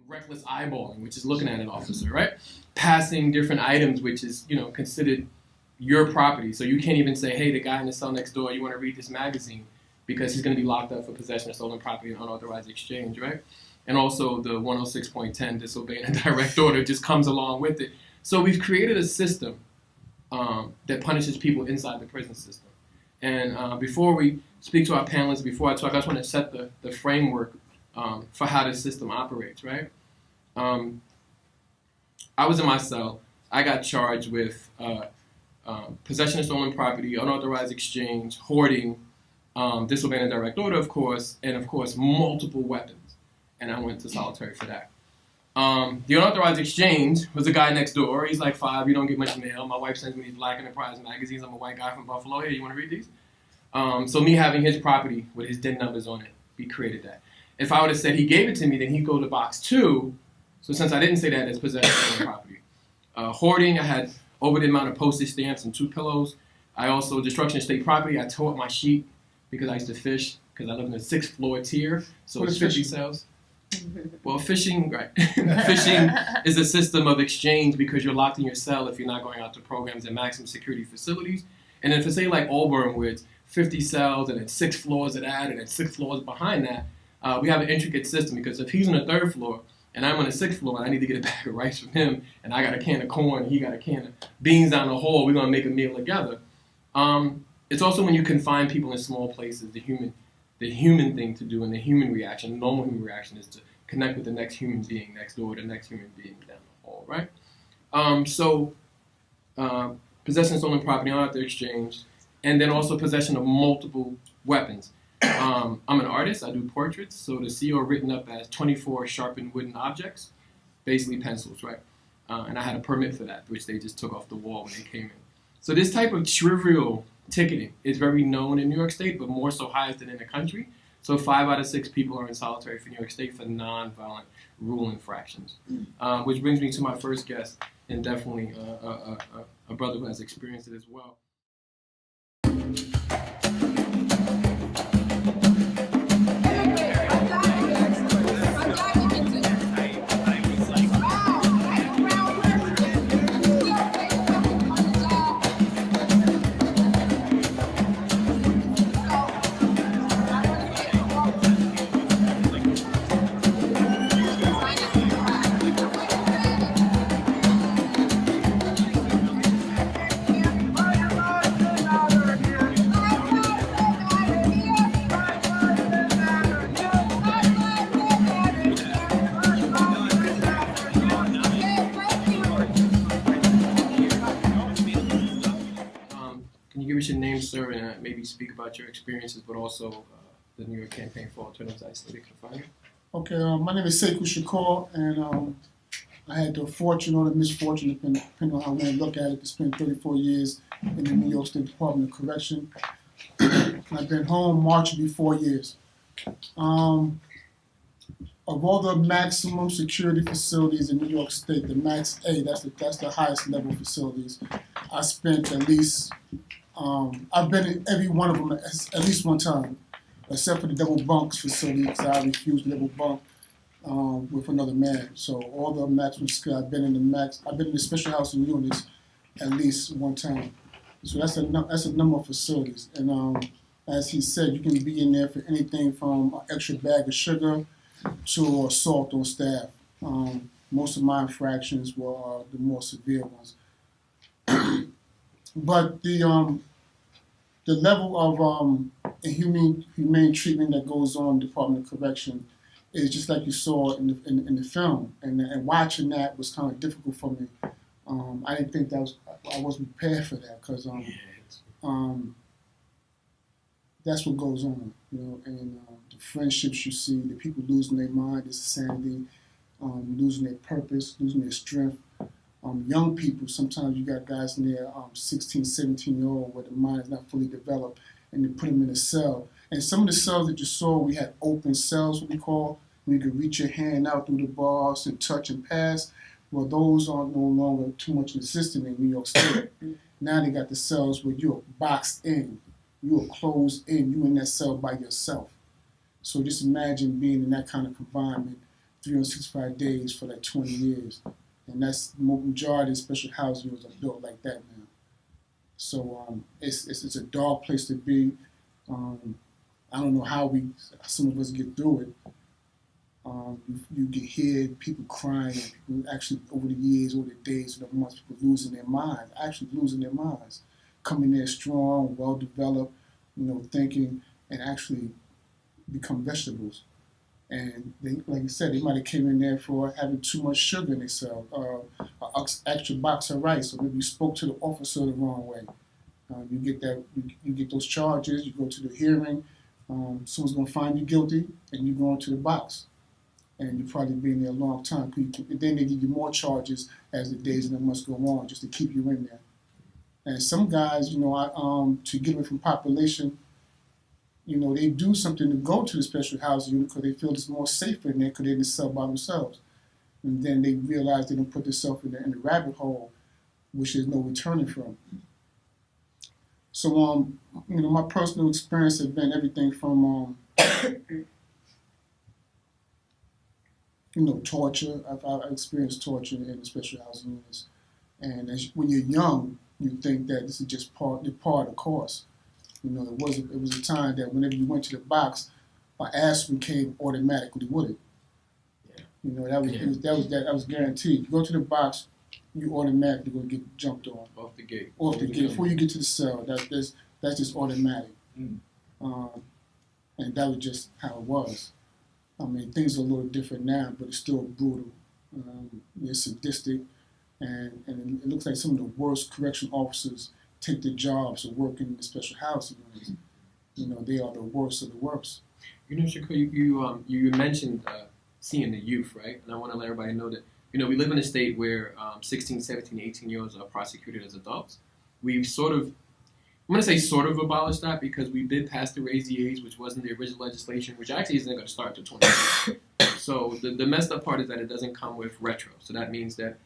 reckless eyeballing, which is looking at an officer, right? Passing different items, which is, considered your property. So you can't even say, hey, the guy in the cell next door, you want to read this magazine, because he's going to be locked up for possession of stolen property and unauthorized exchange, right? And also the 106.10, disobeying a direct order, just comes along with it. So we've created a system that punishes people inside the prison system. And before we speak to our panelists, before I talk, I just want to set the framework for how this system operates, right? I was in my cell. I got charged with possession of stolen property, unauthorized exchange, hoarding, disobeying a direct order, of course, and of course, multiple weapons. And I went to solitary for that. The unauthorized exchange was the guy next door. He's like 5, you don't get much mail. My wife sends me these Black Enterprise magazines. I'm a white guy from Buffalo. Hey, you want to read these? So me having his property with his DIN numbers on it, we created that. If I would have said he gave it to me, then he'd go to box 2. So since I didn't say that, it's possession of stolen property. Hoarding, I had over the amount of postage stamps and 2 pillows. I also, destruction of state property, I tore up my sheet because I used to fish, because I live in a 6th floor tier, so it's 50 cells. Well, fishing, right. Fishing is a system of exchange because you're locked in your cell if you're not going out to programs and maximum security facilities. And then for say like Auburn, where it's 50 cells and then 6 floors of that and then 6 floors behind that, we have an intricate system, because if he's on the 3rd floor and I'm on the 6th floor and I need to get a bag of rice from him and I got a can of corn and he got a can of beans down the hall, we're going to make a meal together. It's also when you confine people in small places, the human thing to do and the human reaction, the normal human reaction, is to connect with the next human being next door, the next human being down the hall, right? Possession of stolen property, unauthorized exchange, and then also possession of multiple weapons. I'm an artist. I do portraits, so the CO written up as 24 sharpened wooden objects, basically pencils, right? And I had a permit for that, which they just took off the wall when they came in. So this type of trivial ticketing is very known in New York State, but more so highest than in the country. So 5 out of 6 people are in solitary for New York State for non-violent rule infractions. Which brings me to my first guest, and definitely a brother who has experienced it as well. Your name, sir, and maybe speak about your experiences, but also the New York Campaign for Alternatives to Isolated Confinement. Okay, my name is Sekou Shakur, and I had the fortune or the misfortune, depending on how you look at it, to spend 34 years in the New York State Department of Correction. I've been home March will be 4 years. Of all the maximum security facilities in New York State, the Max A, that's the highest level facilities. I spent at least I've been in every one of them at least one time, except for the double bunks facility, because I refused to double bunk with another man. So all the maximum security, I've been in the special housing units at least one time. So that's a number of facilities. And as he said, you can be in there for anything from an extra bag of sugar to assault on staff. Most of my infractions were the more severe ones. But the level of humane treatment that goes on in the Department of Correction is just like you saw in the film, and watching that was kind of difficult for me. I didn't think I wasn't prepared for that, because that's what goes on, and the friendships you see, the people losing their mind, their sanity, losing their purpose, losing their strength. Young people, sometimes you got guys in there, 16, 17-year-old, where the mind is not fully developed, and they put them in a cell. And some of the cells that you saw, we had open cells, what we call, where you could reach your hand out through the bars and touch and pass. Well, those are no longer too much in the system in New York State. Now they got the cells where you're boxed in, you're closed in, you're in that cell by yourself. So just imagine being in that kind of confinement 365 days for like 20 years. And that's the majority of special housing units are built like that now. So it's a dark place to be. I don't know how some of us get through it. You get hear people crying, people actually over the years, over the days, over the months, people losing their minds, actually losing their minds, coming there strong, well developed, thinking, and actually become vegetables. And they, like you said, they might have came in there for having too much sugar in themselves, an extra box of rice, or maybe you spoke to the officer the wrong way. You get that, you get those charges, you go to the hearing, someone's going to find you guilty, and you go into the box. And you've probably been there a long time. Then they give you more charges as the days and the months go on, just to keep you in there. And some guys, to get away from population, they do something to go to the special housing unit because they feel it's more safer in there because they're in the cell by themselves. And then they realize they don't put themselves in the rabbit hole, which there's no returning from. So, my personal experience has been everything from, torture. I've experienced torture in the special housing units. And when you're young, you think that this is just part of the course. It was a time that whenever you went to the box, an aspirin came automatically with it. Yeah. That was guaranteed. You go to the box, you automatically going to get jumped on. Off the gate. Before you get to the cell, that's just automatic. And that was just how it was. I mean, things are a little different now, but it's still brutal. It's sadistic, and it looks like some of the worst correction officers take their jobs of working in the special housing units. They are the worst of the worst. Shakur, you mentioned seeing the youth, right? And I want to let everybody know that, we live in a state where 16, 17, 18-year-olds are prosecuted as adults. We've I'm going to say sort of abolished that because we did pass the raise the age, which wasn't the original legislation, which actually isn't going to start until 2020. So the messed up part is that it doesn't come with retro. So that means that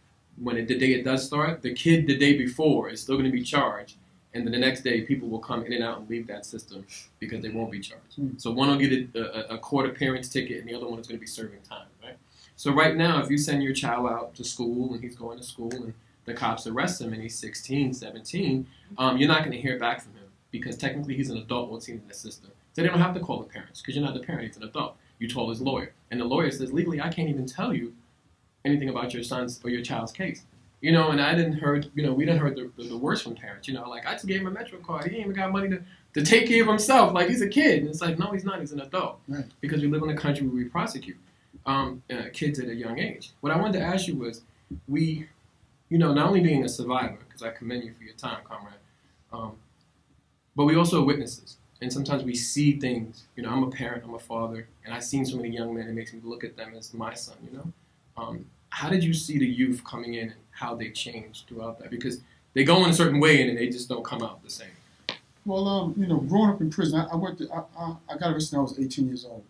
the day it does start, the kid the day before is still going to be charged, and then the next day people will come in and out and leave that system because they won't be charged. So one will get a court appearance ticket, and the other one is going to be serving time, right? So right now, if you send your child out to school and he's going to school and the cops arrest him and he's 16, 17, you're not going to hear back from him because technically he's an adult once he's in the system. So they don't have to call the parents because you're not the parent, he's an adult. You told his lawyer. And the lawyer says, legally, I can't even tell you anything about your son's or your child's case. And I didn't heard, we didn't heard the worst from parents. Like, I just gave him a Metro card. He ain't even got money to take care of himself. Like, he's a kid. And it's like, no, he's not. He's an adult. Right. Because we live in a country where we prosecute kids at a young age. What I wanted to ask you was, not only being a survivor, because I commend you for your time, comrade, but we also are witnesses. And sometimes we see things. I'm a parent, I'm a father, and I've seen so many young men, it makes me look at them as my son, How did you see the youth coming in and how they changed throughout that? Because they go in a certain way and they just don't come out the same. Well, growing up in prison, I got arrested when I was 18 years old.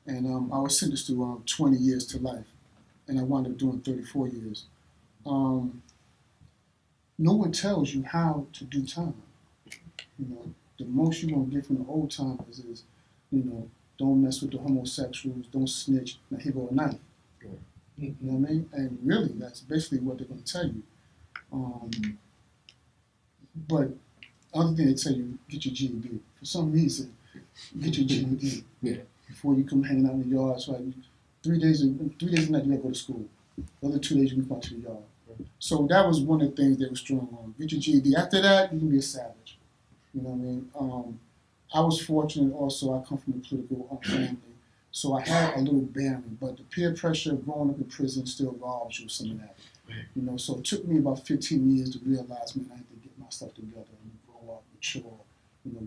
And I was sentenced to 20 years to life. And I wound up doing 34 years. No one tells you how to do time. The most you're going to get from the old timers is, don't mess with the homosexuals, don't snitch, now here go a knife. Yeah. You know what I mean? And really, that's basically what they're going to tell you. But other thing they tell you, get your GED. For some reason, get your GED. Yeah. Before you come hanging out in the yard. So like 3 days a night you got to go to school. The other 2 days you can come out to the yard. So that was one of the things they were strong on. Get your GED. After that, you can be a savage. You know what I mean? I was fortunate also. I come from a political family. So I had a little bearing, but the peer pressure of growing up in prison still robs you of some of that. Right. So it took me about 15 years to realize, man, I had to get my stuff together and grow up, mature,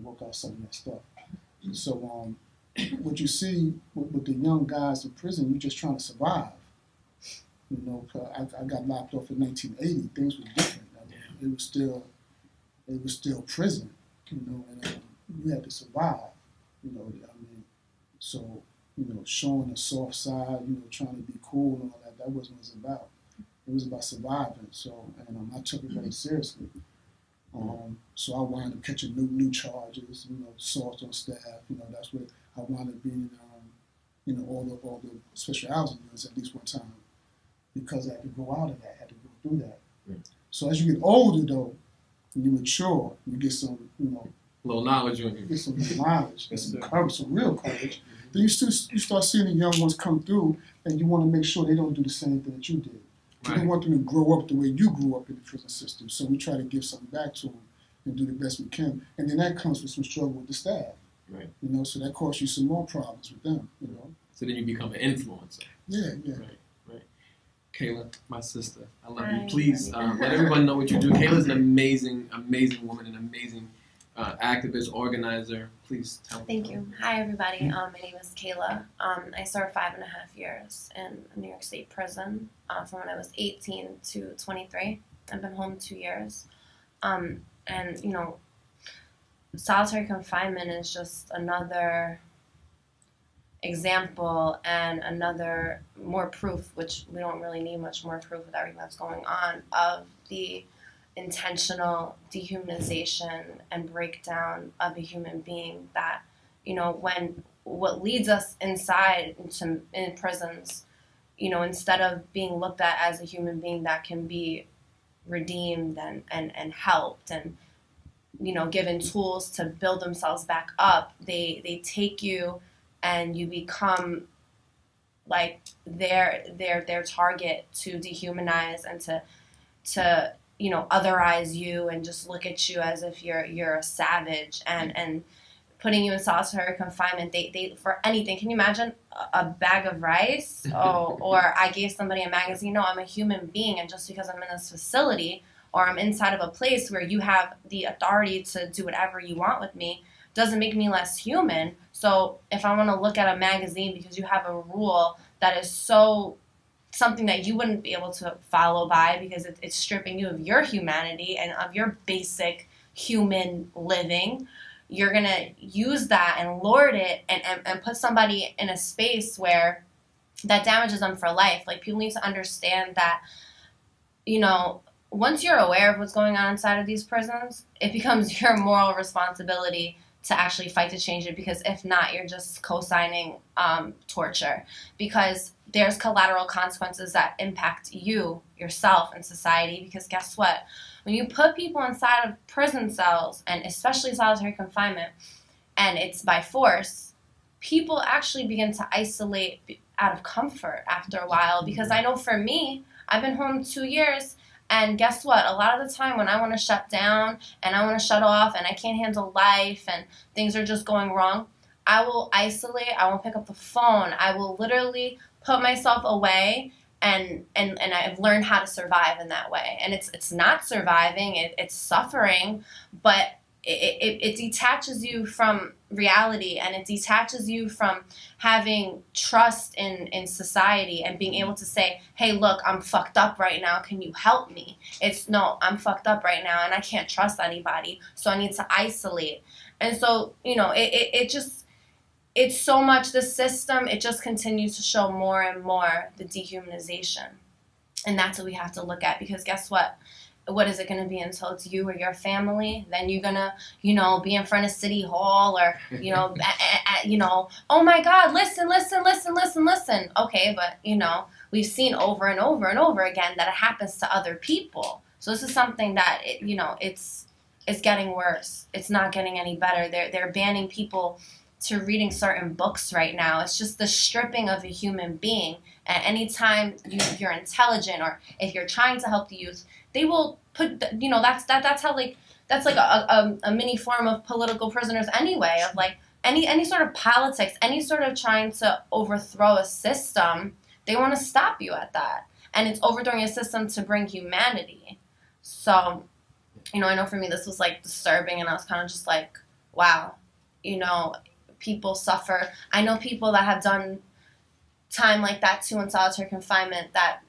work out some of that stuff. So what you see with the young guys in prison, you're just trying to survive. I got locked off in 1980. Things were different. I mean, it was still prison. And you had to survive. So. Showing a soft side, trying to be cool and all that wasn't what it was about. It was about surviving. So, and I took it very seriously. So I wound up catching new charges, assault on staff. That's what I wound up being all the special housing units at least one time, because I had to go out of that, had to go through that. Right. So as you get older though, and you mature, you get some, little knowledge on you. Get some knowledge, get some courage, some real courage. Then you start seeing the young ones come through, and you want to make sure they don't do the same thing that you did. You don't want them to grow up the way you grew up in the prison system. So we try to give something back to them and do the best we can. And then that comes with some struggle with the staff. Right. So that costs you some more problems with them. So then you become an influencer. Yeah. Right. Kayla, my sister, I love you. Please let everyone know what you do. Kayla's an amazing, amazing woman, an amazing activist, organizer. Please tell me. Thank you. Hi, everybody. My name is Kayla. I served 5.5 years in a New York State prison from when I was 18 to 23. I've been home 2 years. And, solitary confinement is just another example and another more proof, which we don't really need much more proof with everything that's going on, of the intentional dehumanization and breakdown of a human being that, when what leads us inside in prisons, instead of being looked at as a human being that can be redeemed and helped and, given tools to build themselves back up, they take you and you become like their target to dehumanize and to otherize you and just look at you as if you're a savage and putting you in solitary confinement. They for anything. Can you imagine a bag of rice? Or I gave somebody a magazine. No, I'm a human being, and just because I'm in this facility or I'm inside of a place where you have the authority to do whatever you want with me doesn't make me less human. So if I want to look at a magazine because you have a rule that is so something that you wouldn't be able to follow by because it's stripping you of your humanity and of your basic human living, you're going to use that and lord it and put somebody in a space where that damages them for life. Like, people need to understand that, once you're aware of what's going on inside of these prisons, it becomes your moral responsibility to actually fight to change it, because if not, you're just co-signing torture, because there's collateral consequences that impact you, yourself, and society. Because guess what? When you put people inside of prison cells, and especially solitary confinement, and it's by force, people actually begin to isolate out of comfort after a while. Because I know for me, I've been home 2 years, and guess what? A lot of the time when I want to shut down and I want to shut off and I can't handle life and things are just going wrong, I will isolate. I won't pick up the phone. I will literally put myself away, and I've learned how to survive in that way. And it's not surviving, it's suffering, but it detaches you from reality, and it detaches you from having trust in society and being able to say, hey, look, I'm fucked up right now, can you help me? It's, no, I'm fucked up right now and I can't trust anybody, so I need to isolate. And so, it's so much, the system, it just continues to show more and more the dehumanization. And that's what we have to look at, because guess what? What is it going to be until it's you or your family? Then you're going to, be in front of City Hall or, oh my God, listen. Okay, but, we've seen over and over and over again that it happens to other people. So this is something that, it's getting worse. It's not getting any better. They're banning people to reading certain books right now. It's just the stripping of a human being. And anytime you're intelligent, or if you're trying to help the youth, they will put, that's how, that's like a mini form of political prisoners anyway, of like any sort of politics, any sort of trying to overthrow a system, they want to stop you at that. And it's overthrowing a system to bring humanity. So, I know for me this was like disturbing, and I was kind of just like, wow, people suffer. I know people that have done time like that too in solitary confinement. That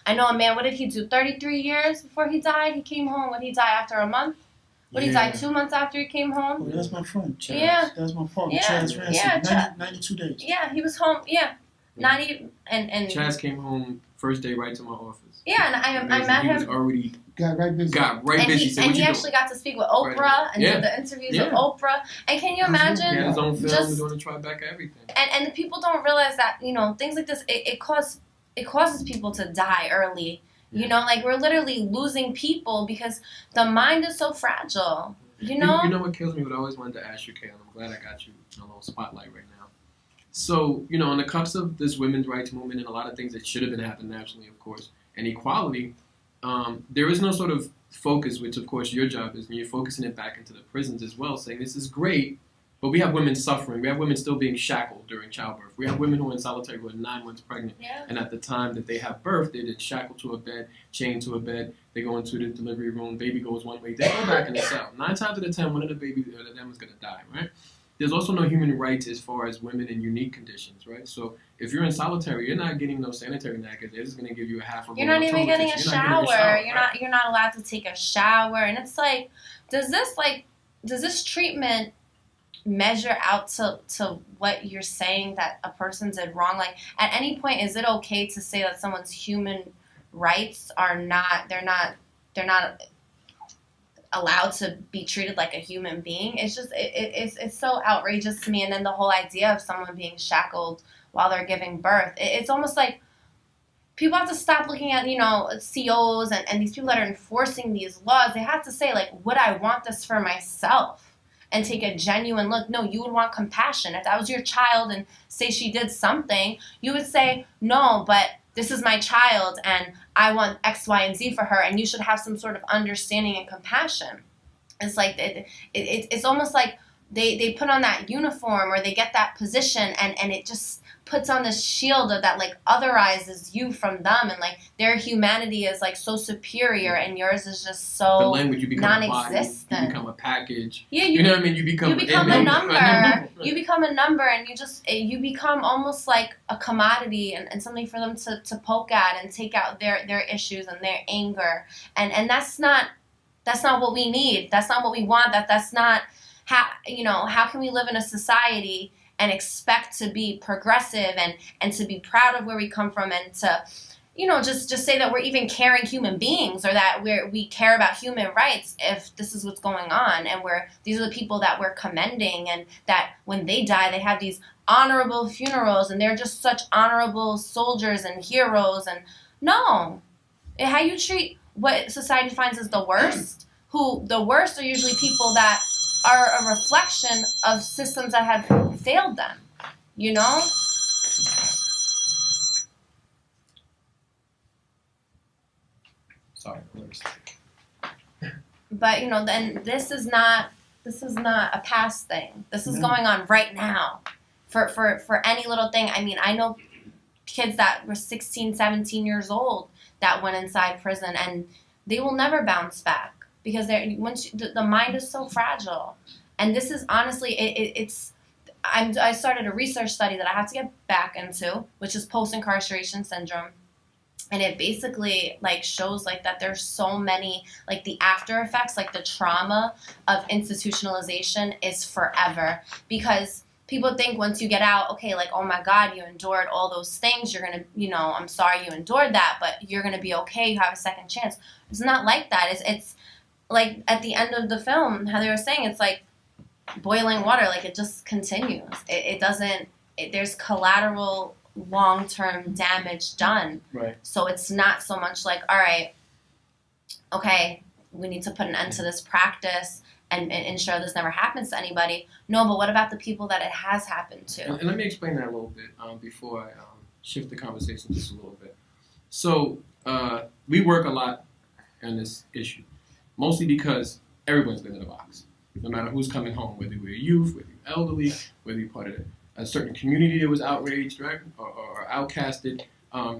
I know a man, what did he do? 33 years before he died? He came home. What, he died after a month? What, he died 2 months after he came home? Oh, that's my friend, Chaz. Yeah. That's my partner, Yeah. Chaz Ransom. Yeah, 92 days. Yeah, he was home. Yeah. Not even, and Chaz came home first day right to my office. Yeah, and I met He him. was already Got right busy. busy. And he actually got to speak with Oprah and Yeah. did the interviews Yeah. with Oprah. And can you imagine? He had his own film, just doing a Tribeca, everything. and the people don't realize that, you know, things like this, it causes people to die early. You know, like we're literally losing people because the mind is so fragile. You know? You know what kills me? What I always wanted to ask you, Kayla, I'm glad I got you in a little spotlight right now. So, you know, on the cups of this women's rights movement and a lot of things that should have been happening nationally, of course, and equality, there is no sort of focus, which of course your job is, and you're focusing it back into the prisons as well, saying this is great, but we have women suffering. We have women still being shackled during childbirth. We have women who are in solitary who are 9 months pregnant, and at the time that they have birth, they're shackled to a bed, chained to a bed. They go into the delivery room. Baby goes one way. They go back in the cell. 9 times out of 10, one of the babies or them is going to die, right? There's also no human rights as far as women in unique conditions, right? So if you're in solitary, you're not getting no sanitary napkins. They're just going to give you a half a roll. You're not even getting a shower. You're not allowed to take a shower, and it's like, does this treatment measure out to what you're saying that a person did wrong? Like, at any point, is it okay to say that someone's human rights are not, they're not allowed to be treated like a human being? It's just, it's so outrageous to me. And then the whole idea of someone being shackled while they're giving birth, it's almost like people have to stop looking at, you know, COs and these people that are enforcing these laws. They have to say, like, would I want this for myself? And take a genuine look. No, you would want compassion. If that was your child and say she did something, you would say, no, but this is my child and I want X, Y, and Z for her, and you should have some sort of understanding and compassion. It's like, it's almost like they put on that uniform or they get that position and it just puts on this shield of that, like, otherizes you from them, and like their humanity is like so superior and yours is just so the language, you become non-existent. A body, you become a package. Yeah, you know what I mean? You become a number. You become a number, and you become almost like a commodity and something for them to poke at and take out their issues and their anger. And that's not what we need. That's not what we want. That's not how can we live in a society and expect to be progressive and to be proud of where we come from and to, you know, just say that we're even caring human beings or that we care about human rights if this is what's going on, and these are the people that we're commending, and that when they die they have these honorable funerals and they're just such honorable soldiers and heroes. And no, how you treat what society defines as the worst, who the worst are usually people that are a reflection of systems that have failed them, you know? Sorry. But, you know, then this is not a past thing. This is going on right now for any little thing. I mean, I know kids that were 16, 17 years old that went inside prison, and they will never bounce back because the mind is so fragile. And this is honestly, I started a research study that I have to get back into, which is post-incarceration syndrome. And it basically like shows like that there's so many, like the after effects, like the trauma of institutionalization is forever, because people think once you get out, okay, like, oh my God, you endured all those things. You're going to, you know, I'm sorry you endured that, but you're going to be okay. You have a second chance. It's not like that. It's like at the end of the film, how they were saying, it's like boiling water. Like it just continues. It doesn't, there's collateral long-term damage done. Right. So it's not so much like, all right, okay, we need to put an end to this practice and ensure this never happens to anybody. No, but what about the people that it has happened to? And let me explain that a little bit before I shift the conversation just a little bit. So we work a lot on this issue, mostly because everyone's been in a box. No matter who's coming home, whether you're youth, whether you're elderly, whether you're part of a certain community that was outraged, right, or outcasted.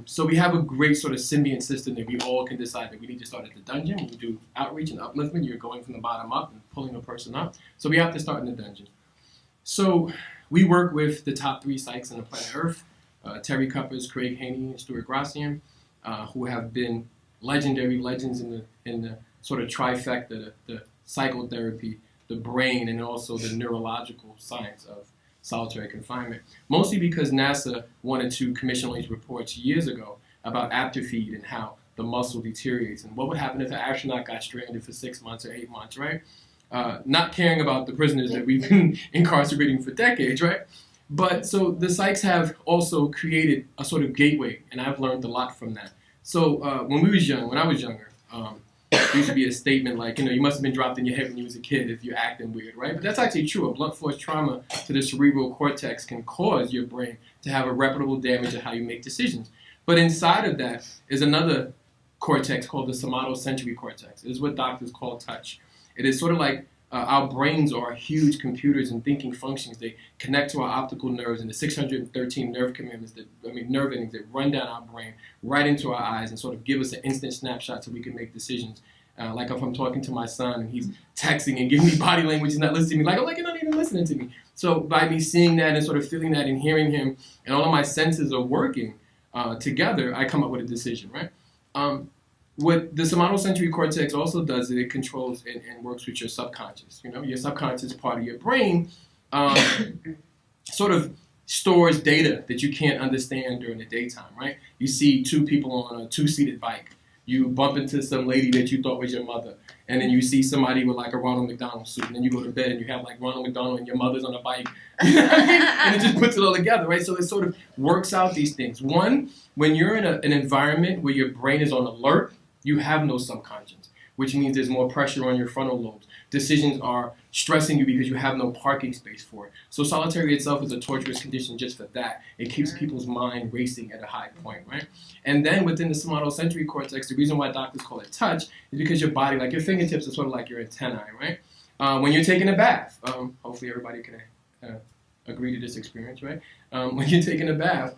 So we have a great sort of symbiont system that we all can decide that we need to start at the dungeon. When you do outreach and upliftment, you're going from the bottom up and pulling a person up. So we have to start in the dungeon. So we work with the top 3 psychs on the planet Earth, Terry Cuppers, Craig Haney, and Stuart Gracian, who have been legendary legends in the sort of trifecta, the psychotherapy, the brain, and also the neurological science of solitary confinement, mostly because NASA wanted to commission all these reports years ago about atrophy and how the muscle deteriorates and what would happen if an astronaut got stranded for 6 months or 8 months, right? Not caring about the prisoners that we've been incarcerating for decades, right? But so the psychs have also created a sort of gateway, and I've learned a lot from that. So when I was younger, there used to be a statement like, you must have been dropped in your head when you was a kid if you're acting weird, right? But that's actually true. A blunt force trauma to the cerebral cortex can cause your brain to have irreparable damage to how you make decisions. But inside of that is another cortex called the somatosensory cortex. It is what doctors call touch. It is sort of like our brains are huge computers and thinking functions. They connect to our optical nerves and the 613 nerve endings that run down our brain right into our eyes and sort of give us an instant snapshot so we can make decisions. Like if I'm talking to my son and he's texting and giving me body language, he's not listening to me, like, you're not even listening to me. So by me seeing that and sort of feeling that and hearing him and all of my senses are working together, I come up with a decision, right? What the somatosensory cortex also does is it controls and works with your subconscious. Your subconscious part of your brain sort of stores data that you can't understand during the daytime, right? You see two people on a two-seated bike. You bump into some lady that you thought was your mother, and then you see somebody with like a Ronald McDonald suit, and then you go to bed and you have like Ronald McDonald and your mother's on a bike. You know what I mean? And it just puts it all together, right? So it sort of works out these things. One, when you're in an environment where your brain is on alert, you have no subconscious, which means there's more pressure on your frontal lobes. Decisions are stressing you because you have no parking space for it. So solitary itself is a torturous condition just for that. It keeps people's mind racing at a high point, right? And then within the somatosensory cortex, the reason why doctors call it touch is because your body, like your fingertips are sort of like your antennae, right? When you're taking a bath, hopefully everybody can agree to this experience, right? When you're taking a bath,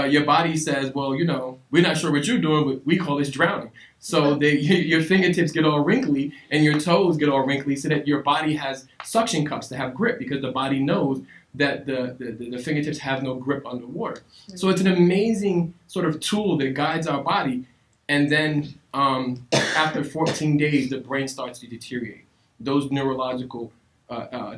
your body says, well, we're not sure what you're doing, but we call this drowning. So your fingertips get all wrinkly and your toes get all wrinkly so that your body has suction cups to have grip because the body knows that the fingertips have no grip underwater. So it's an amazing sort of tool that guides our body. And then after 14 days, the brain starts to deteriorate. Those neurological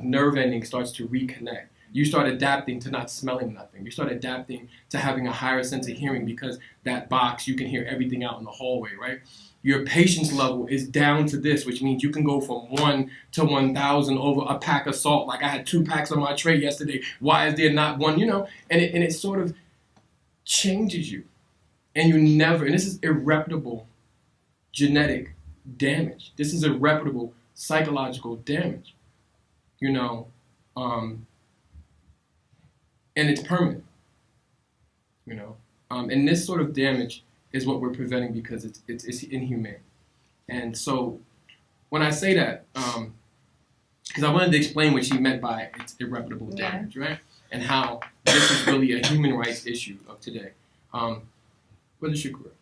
nerve endings starts to reconnect. You start adapting to not smelling nothing. You start adapting to having a higher sense of hearing because that box, you can hear everything out in the hallway, right? Your patience level is down to this, which means you can go from 1 to 1,000 over a pack of salt. Like I had 2 packs on my tray yesterday. Why is there not one, And it sort of changes you. And and this is irreparable genetic damage. This is irreparable psychological damage, and it's permanent, and this sort of damage is what we're preventing because it's inhumane. And so when I say that, because I wanted to explain what she meant by it's irreparable damage, right? And how this is really a human rights issue of today. What is your career?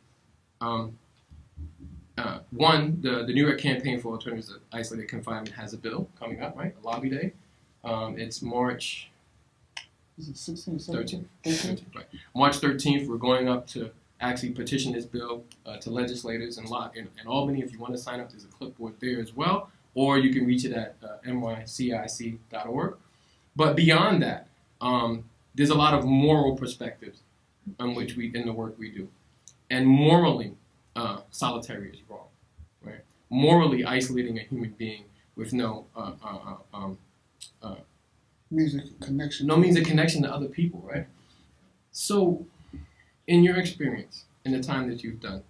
One, the New York Campaign for Alternatives to Isolated Confinement has a bill coming up, right? A lobby day. It's March... Is it 16, 13th. 13th, right. March 13th, we're going up to actually petition this bill to legislators in Albany. If you want to sign up, there's a clipboard there as well, or you can reach it at nycic.org. But beyond that, there's a lot of moral perspectives in the work we do. And morally, solitary is wrong, right? Morally isolating a human being with no means of connection. No means of connection to other people, right? So, in your experience, in the time that you've done,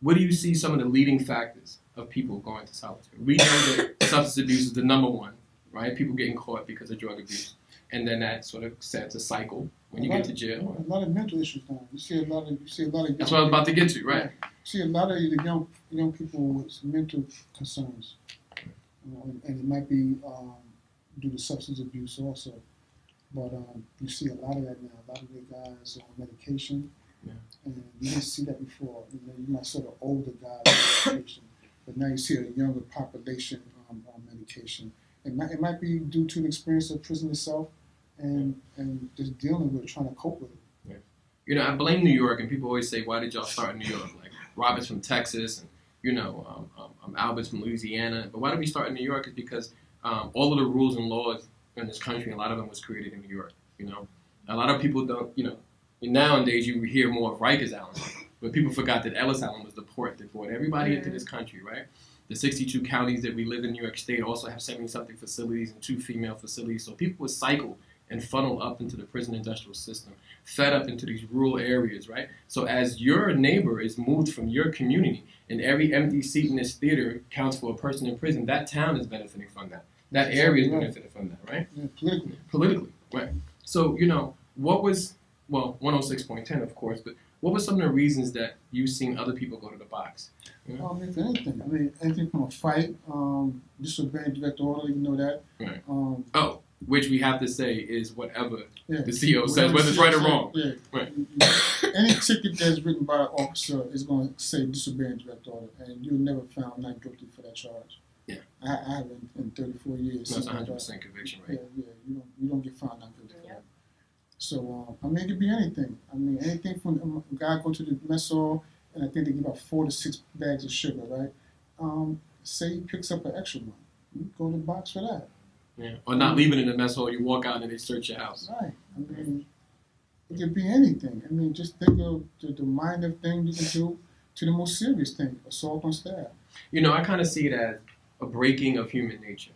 what do you see some of the leading factors of people going to solitary? We know that substance abuse is the number one, right? People getting caught because of drug abuse. And then that sort of sets a cycle when you get to jail. A lot of mental issues now. You see a lot of That's what I was about to get to, right? You see a lot of the young people with mental concerns. And it might be due to substance abuse also. But you see a lot of that now. A lot of the guys on medication. Yeah. And you didn't see that before. You might sort of older guys on medication. But now you see a younger population on medication. It might be due to the experience of prison itself and just dealing with it, trying to cope with it. Yeah. I blame New York, and people always say, why did y'all start in New York? Like, Robert's from Texas, and, Albert's from Louisiana. But why did we start in New York is because all of the rules and laws in this country, a lot of them was created in New York, A lot of people don't, Nowadays, you hear more of Rikers Island, but people forgot that Ellis Island was the port that brought everybody into this country, right? The 62 counties that we live in New York State also have 70-something facilities and 2 female facilities. So people would cycle and funnel up into the prison industrial system, fed up into these rural areas, right? So as your neighbor is moved from your community, and every empty seat in this theater counts for a person in prison, that town is benefiting from that. That area is benefiting from that, right? Yeah, Politically, right? So, what was, 106.10, of course, but what were some of the reasons that you've seen other people go to the box? Well, if anything, anything from a fight, disobeying direct order, you know that. Right. Which we have to say is whatever Yeah. the CO says, whether it's right or wrong. Yeah. Right. Any ticket that's written by an officer is going to say disobeying direct order, and you're never found not guilty for that charge. Yeah. I haven't in 34 years. That's 100% conviction rate. Yeah, you don't get found not guilty for that. So, it could be anything. Anything from a guy go to the mess hall, and I think they give out 4 to 6 bags of sugar, right? Say he picks up an extra one. You go to the box for that. Yeah. Or not leaving in the mess hall, you walk out and they search your house. Right. It could be anything. Just think of the minor thing you can do to the most serious thing, assault on staff. I kind of see it as a breaking of human nature,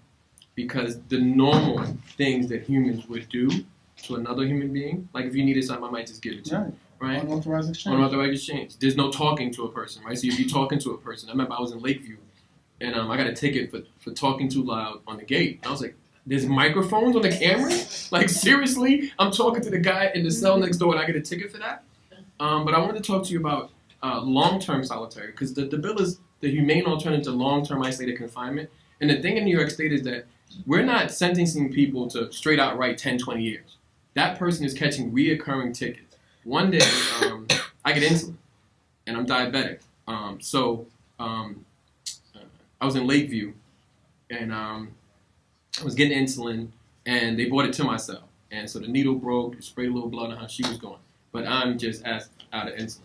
because the normal things that humans would do to another human being, like if you needed something, I might just give it to you, right? Unauthorized exchange. Unauthorized exchange. There's no talking to a person, right? So if you're talking to a person, I remember I was in Lakeview, and I got a ticket for talking too loud on the gate. I was like, there's microphones on the camera? Like, seriously? I'm talking to the guy in the cell next door and I get a ticket for that? But I wanted to talk to you about long-term solitary, because the bill is the humane alternative to long-term isolated confinement. And the thing in New York State is that we're not sentencing people to straight out right 10, 20 years. That person is catching reoccurring tickets. One day, I get insulin, and I'm diabetic. I was in Lakeview, and I was getting insulin, and they brought it to my cell. And so the needle broke, it sprayed a little blood on how she was going. But I'm just out of insulin.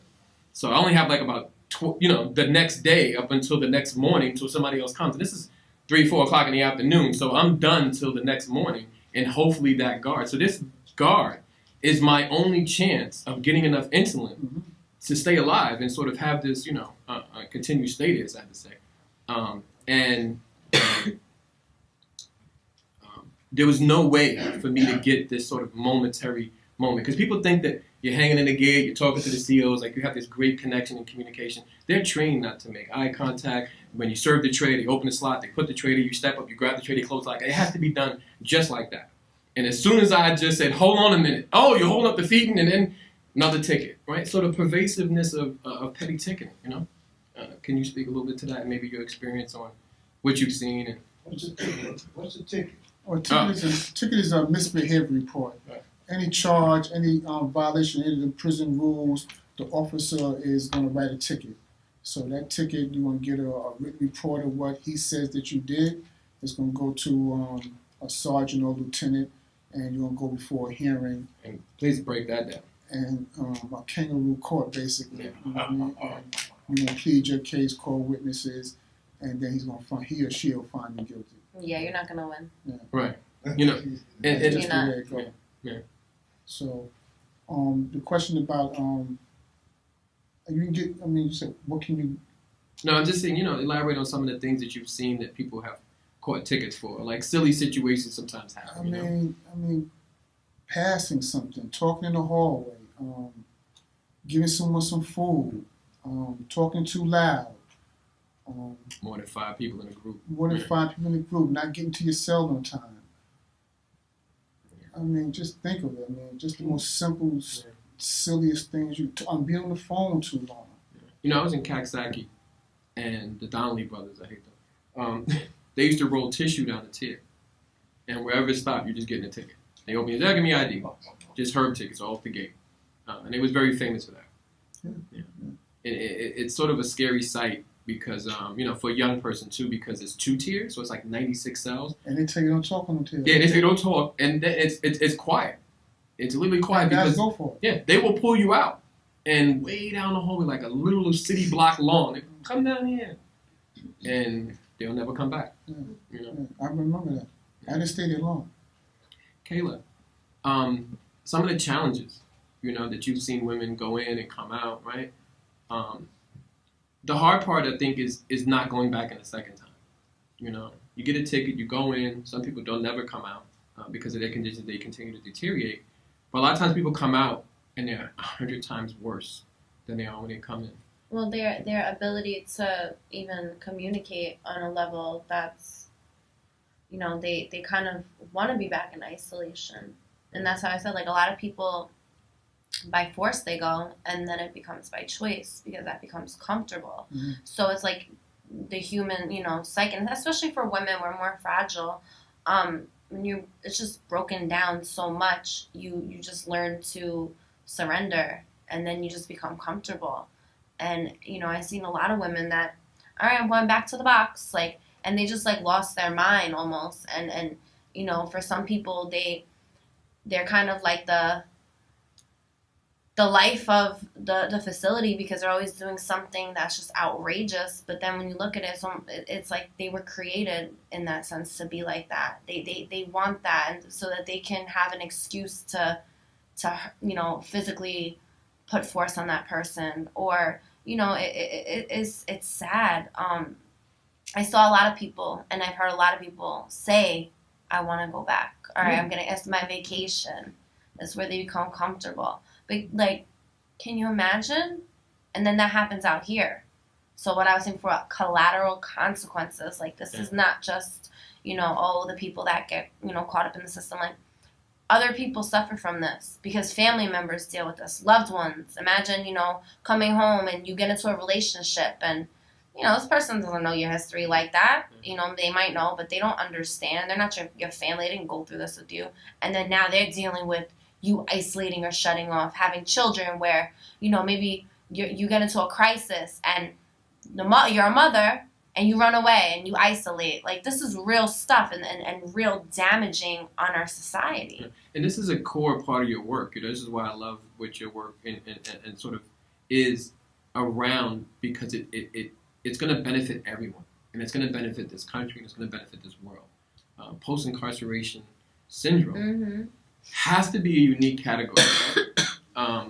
So I only have like about, the next day up until the next morning until somebody else comes. And this is 3, 4 o'clock in the afternoon. So I'm done till the next morning, and hopefully that guard. So this guard is my only chance of getting enough insulin to stay alive and sort of have this, continued status, I have to say. There was no way for me to get this sort of momentary moment. Because people think that you're hanging in the gate, you're talking to the COs, like you have this great connection and communication. They're trained not to make eye contact. When you serve the tray, they open the slot, they put the tray there, you step up, you grab the tray, they close like that. It has to be done just like that. And as soon as I just said, hold on a minute, oh, you're holding up the feeding, and then another ticket, right? So the pervasiveness of petty ticketing, can you speak a little bit to that, maybe your experience on what you've seen? And What's a ticket? What's a ticket? Well, ticket is a misbehavior report. Right. Any charge, any violation of any of the prison rules, the officer is going to write a ticket. So that ticket, you're going to get a written report of what he says that you did. It's going to go to a sergeant or lieutenant, and you're going to go before a hearing. And please break that down. And a kangaroo court, basically. You know what I mean? And you're going to plead your case, call witnesses, and then he or she will find you guilty. Yeah, you're not gonna win. Yeah. Right. That's You're just the way it goes. Yeah. So, the question about you said, what can you? No, I'm just saying, elaborate on some of the things that you've seen that people have caught tickets for, like silly situations sometimes happen. I mean, passing something, talking in the hallway, giving someone some food, talking too loud. More than 5 people in a group. More than 5 people in a group, not getting to your cell on time. Just think of it. Just the most simple, silliest things. Being on the phone too long. I was in Coxsackie, and the Donnelly brothers, I hate them. They used to roll tissue down the tier, and wherever it stopped, you're just getting a ticket. They open your, give me ID, just herb tickets all off the gate, and it was very famous for that. Yeah. It's sort of a scary sight. Because, for a young person, too, because it's 2 tiers, so it's like 96 cells. And they tell you don't talk on the tiers. Yeah, they say don't talk, and then it's quiet. It's literally quiet guys because, go for it. Yeah, they will pull you out, and way down the hallway, like a little city block long, they come down here, and they'll never come back. Yeah. I remember that. I didn't stay there long. Kayla, some of the challenges that you've seen women go in and come out, right? The hard part, I think, is not going back in a second time. You get a ticket, you go in. Some people don't never come out because of their conditions. They continue to deteriorate. But a lot of times people come out and they're 100 times worse than they are when they come in. Well, their ability to even communicate on a level that's, they kind of want to be back in isolation. And that's how I said, like, a lot of people, by force they go, and then it becomes by choice because that becomes comfortable. Mm-hmm. So it's like the human, psyche, and especially for women, we're more fragile. It's just broken down so much, you just learn to surrender, and then you just become comfortable. And, I've seen a lot of women that, all right, I'm going back to the box, like, and they just, like, lost their mind almost. And for some people, they're kind of like the life of the facility because they're always doing something that's just outrageous. But then when you look at it, it's like they were created in that sense to be like that. They want that, and so that they can have an excuse to physically put force on that person. Or it's sad. I saw a lot of people, and I've heard a lot of people say, I want to go back. All right, it's my vacation. That's where they become comfortable. But, like, can you imagine? And then that happens out here. So what I was saying for collateral consequences, like, this is not just, the people that get, caught up in the system. Like, other people suffer from this because family members deal with this, loved ones. Imagine, coming home and you get into a relationship and, this person doesn't know your history like that. They might know, but they don't understand. They're not your family. They didn't go through this with you. And then now they're dealing with you isolating or shutting off, having children where, maybe you get into a crisis and you're a mother and you run away and you isolate. Like, this is real stuff and real damaging on our society. And this is a core part of your work. This is why I love what your work and sort of is around, because it's going to benefit everyone. And it's going to benefit this country and it's going to benefit this world. Post-incarceration syndrome has to be a unique category. Right?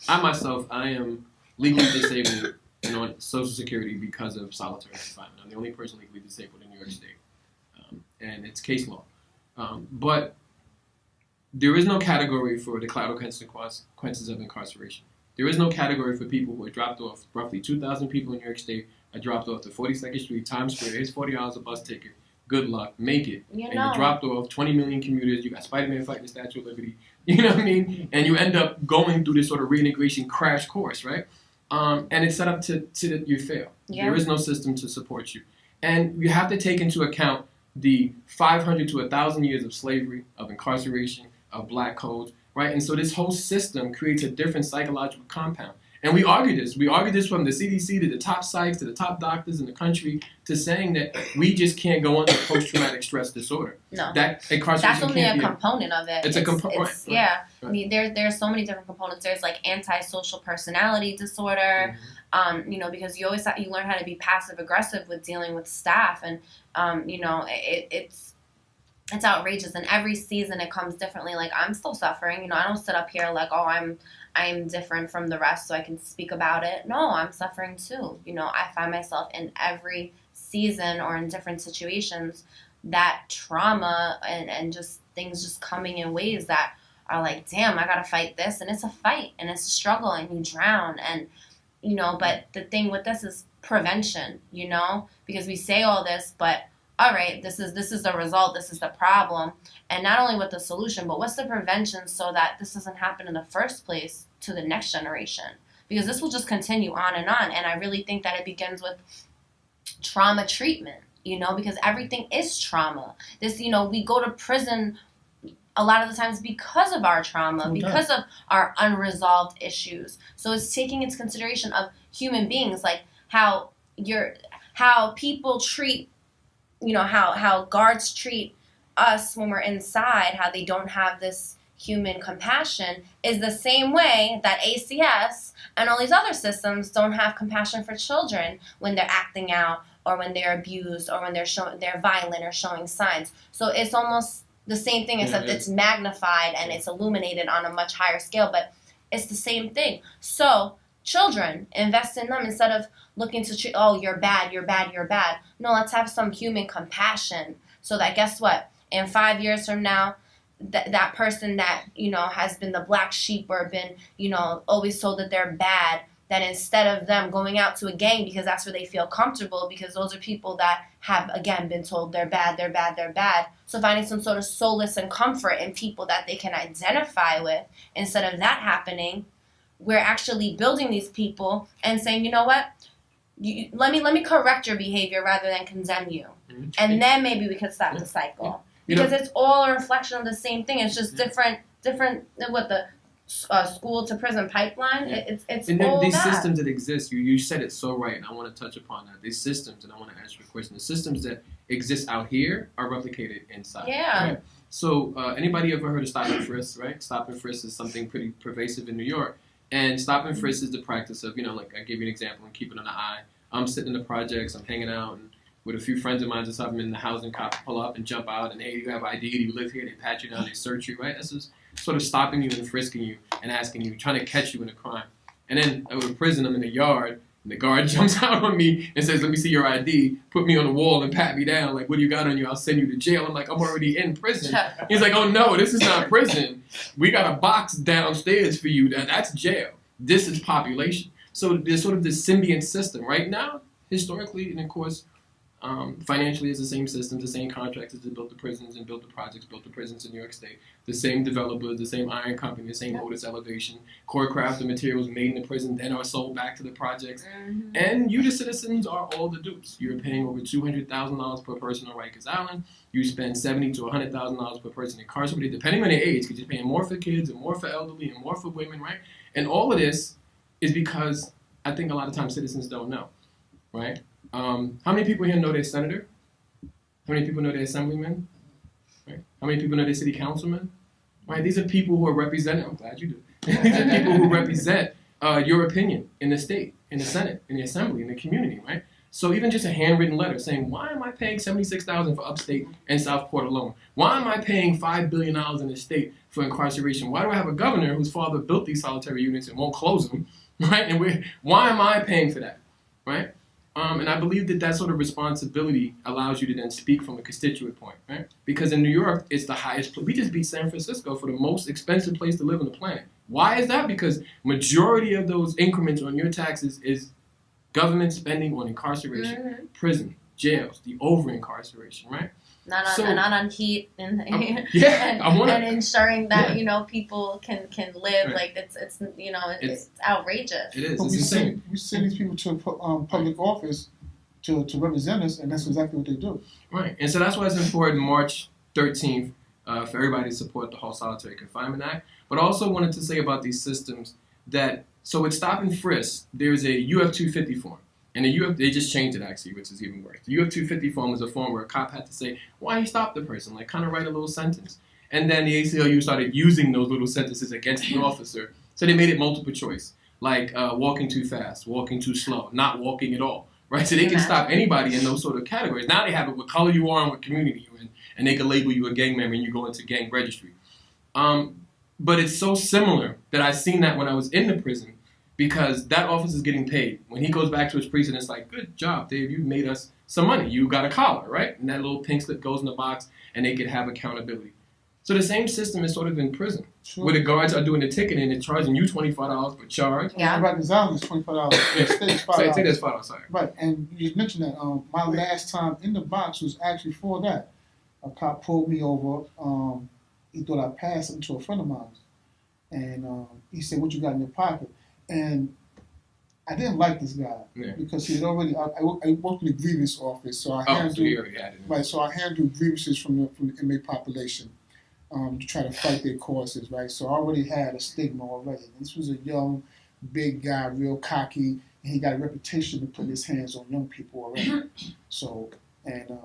I am legally disabled on Social Security because of solitary confinement. I'm the only person legally disabled in New York State. And it's case law. But there is no category for the collateral consequences of incarceration. There is no category for people who are dropped off. Roughly 2,000 people in New York State are dropped off to 42nd Street, Times Square. Here's $40 a bus ticket. Good luck. Make it. And you're dropped off. 20 million commuters. You got Spider-Man fighting the Statue of Liberty. You know what I mean? And you end up going through this sort of reintegration crash course, right? And it's set up to that you fail. Yeah. There is no system to support you. And you have to take into account the 500 to 1,000 years of slavery, of incarceration, of black codes, right? And so this whole system creates a different psychological compound. And we argue this. We argue this from the CDC to the top psychs to the top doctors in the country to saying that we just can't go under post-traumatic stress disorder. No. That incarceration That's only a component of it. It's a component. Right. Yeah. Right. I mean, there's so many different components. There's like antisocial personality disorder, because you always you learn how to be passive aggressive with dealing with staff, and it's outrageous. And every season it comes differently. Like, I'm still suffering. I don't sit up here like, oh, I'm different from the rest so I can speak about it. No, I'm suffering too. I find myself in every season or in different situations that trauma and just things just coming in ways that are like, damn, I gotta fight this. And it's a fight and it's a struggle and you drown. And, but the thing with this is prevention, because we say all this, but all right, this is the result, this is the problem. And not only with the solution, but what's the prevention so that this doesn't happen in the first place to the next generation? Because this will just continue on. And I really think that it begins with trauma treatment, because everything is trauma. This, we go to prison a lot of the times because of our trauma, because of our unresolved issues. So it's taking into consideration of human beings, like how people treat, how guards treat us when we're inside, how they don't have this human compassion, is the same way that ACS and all these other systems don't have compassion for children when they're acting out or when they're abused or when they're violent or showing signs. So it's almost the same thing, except it's magnified and it's illuminated on a much higher scale. But It's the same thing. So children, invest in them instead of looking to treat, oh, you're bad, you're bad, you're bad. No, let's have some human compassion so that, guess what, in 5 years from now, that person that, you know, has been the black sheep or been, you know, always told that they're bad, that instead of them going out to a gang because that's where they feel comfortable, because those are people that have, again, been told they're bad, they're bad, they're bad. So finding some sort of solace and comfort in people that they can identify with, instead of that happening, we're actually building these people and saying, you know what, let me correct your behavior rather than condemn you. Mm-hmm. And then maybe we could stop the cycle. Because it's all a reflection of the same thing. It's just different, what the school to prison pipeline. It's and then all these that. systems that exist, you said it so right, and I want to touch upon that. These systems, and I want to ask you a question. The systems that exist out here are replicated inside. Yeah. Right? So anybody ever heard of stop and frisk, right? Stop and frisk is something pretty pervasive in New York. And stop and frisk is the practice of, you know, like I gave you an example and keeping an eye. I'm sitting in the projects, I'm hanging out, and with a few friends of mine or something, in the housing cops pull up and jump out, and hey, you have ID, do you live here? They pat you down, they search you, right? That's just sort of stopping you and frisking you and asking you, trying to catch you in a crime. And then I go to prison, I'm in the yard, and the guard jumps out on me and says, let me see your ID, put me on the wall and pat me down, like, what do you got on you? I'll send you to jail. I'm like, I'm already in prison. He's like, oh no, this is not prison. We got a box downstairs for you. That's jail. This is population. So there's sort of this symbiont system. Right now, historically, and of course, financially, it's the same systems, the same contractors that built the prisons and built the projects, built the prisons in New York State, the same developers, the same iron company, the same Otis Elevation, core craft, the materials made in the prison then are sold back to the projects. Mm-hmm. And you, the citizens, are all the dupes. You're paying over $200,000 per person on Rikers Island. You spend $70,000 to $100,000 per person incarcerated, depending on their age, because you're paying more for kids and more for elderly and more for women, right? And all of this is because I think a lot of times citizens don't know, right? How many people here know their senator? How many people know their assemblyman? Right? How many people know their city councilman? Right? These are people who are represented. I'm glad you do. These are people who represent your opinion in the state, in the Senate, in the assembly, in the community, right? So even just a handwritten letter saying, why am I paying $76,000 for upstate and Southport alone? Why am I paying $5 billion in the state for incarceration? Why do I have a governor whose father built these solitary units and won't close them, right? And why am I paying for that, right? And I believe that sort of responsibility allows you to then speak from a constituent point, right? Because in New York, it's the highest. We just beat San Francisco for the most expensive place to live on the planet. Why is that? Because majority of those increments on your taxes is government spending on incarceration, prison, jails, the over-incarceration, right? Not on heat and ensuring that people can live, right. Like it's outrageous. It is. But we send these people to public office to represent us, and that's exactly what they do. Right, and so that's why it's important March 13th for everybody to support the whole Solitary Confinement Act. But I also wanted to say about these systems that with stop and frisk, there's a UF 250 form. And they just changed it, actually, which is even worse. The UF 250 form was a form where a cop had to say why he stopped the person, like kind of write a little sentence. And then the ACLU started using those little sentences against the officer. So they made it multiple choice, like walking too fast, walking too slow, not walking at all, right? So they can stop anybody in those sort of categories. Now they have it what color you are and what community you're in, and they can label you a gang member and you go into gang registry. But it's so similar that I've seen that when I was in the prison, because that officer is getting paid. When he goes back to his precinct, it's like, good job, Dave, you made us some money. You got a collar, right? And that little pink slip goes in the box, and they could have accountability. So the same system is sort of in prison, where the guards are doing the ticketing and charging you $25 per charge. Yeah, right. The Zion is $25. The state's $5. So I think that's $5. Sorry. Right, and you just mentioned that. My last time in the box was actually for that. A cop pulled me over. He thought I passed him to a friend of mine, and he said, "What you got in your pocket?" And I didn't like this guy because he had already. I worked in the grievance office, so I handled grievances from the inmate population to try to fight their causes, right? So I already had a stigma already. This was a young, big guy, real cocky, and he got a reputation to put his hands on young people already. So, and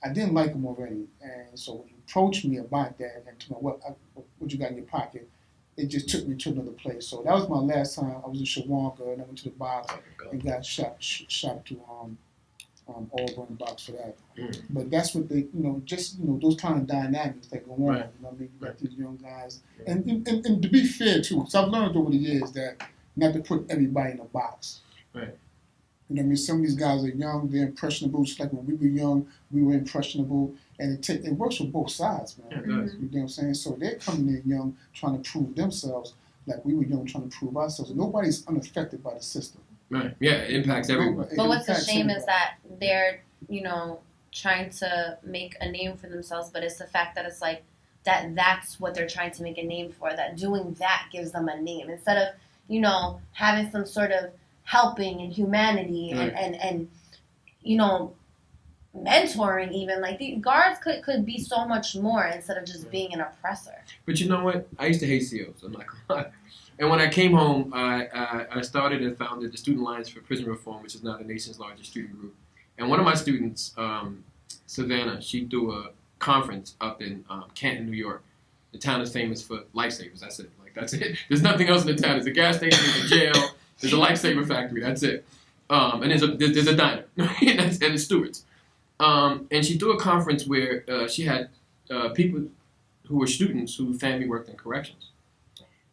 I didn't like him already, and so when he approached me about that and told me what you got in your pocket, it just took me to another place. So that was my last time. I was in Shawanka, and I went to the box and got shot to Auburn box for that. Mm. But that's what they, those kind of dynamics that go on. Right. You know what I mean? You got these young guys. And to be fair, too, because I've learned over the years that not to put everybody in a box. Right. You know what I mean? Some of these guys are young, they're impressionable, just like when we were young, we were impressionable. And it works for both sides, man. Yeah, it does. You know what I'm saying? So they're coming in young, trying to prove themselves like we were young, trying to prove ourselves. Nobody's unaffected by the system. Right. Yeah, it impacts everyone. But what's a impacts shame is everybody. that they're, trying to make a name for themselves, but it's the fact that it's like that's what they're trying to make a name for, that doing that gives them a name. Instead of, having some sort of helping and humanity Right. and mentoring even. Like the guards could be so much more instead of just being an oppressor. But you know what? I used to hate COs. I'm not gonna lie. And when I came home, I started and founded the Student Alliance for Prison Reform, which is now the nation's largest student group. And one of my students, Savannah, she threw a conference up in Canton, New York. The town is famous for lifesavers. That's it. That's it. There's nothing else in the town. There's a gas station, there's a jail, there's a lifesaver factory. That's it. And there's a diner, and it's stewards. And she threw a conference where she had people who were students who family worked in corrections.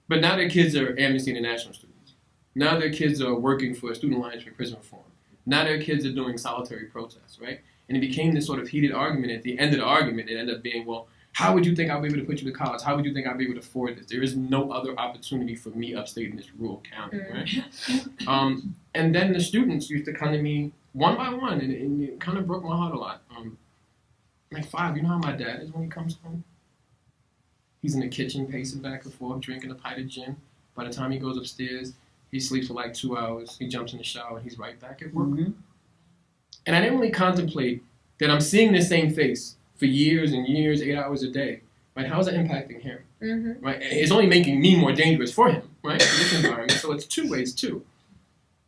But now their kids are Amnesty International students. Now their kids are working for a Student Alliance for Prison Reform. Now their kids are doing solitary protests, right? And it became this sort of heated argument. At the end of the argument, it ended up being, well, how would you think I'll be able to put you to college? How would you think I'll be able to afford this? There is no other opportunity for me upstate in this rural county, right? And then the students used to come to me one by one, and it kind of broke my heart a lot. Like, Five, you know how my dad is when he comes home? He's in the kitchen pacing back and forth, drinking a pint of gin. By the time he goes upstairs, he sleeps for like 2 hours. He jumps in the shower, and he's right back at work. Mm-hmm. And I didn't really contemplate that I'm seeing the same face for years and years, 8 hours a day. Right? How is it impacting him? Mm-hmm. Right? It's only making me more dangerous for him, right? In this environment. So it's two ways too.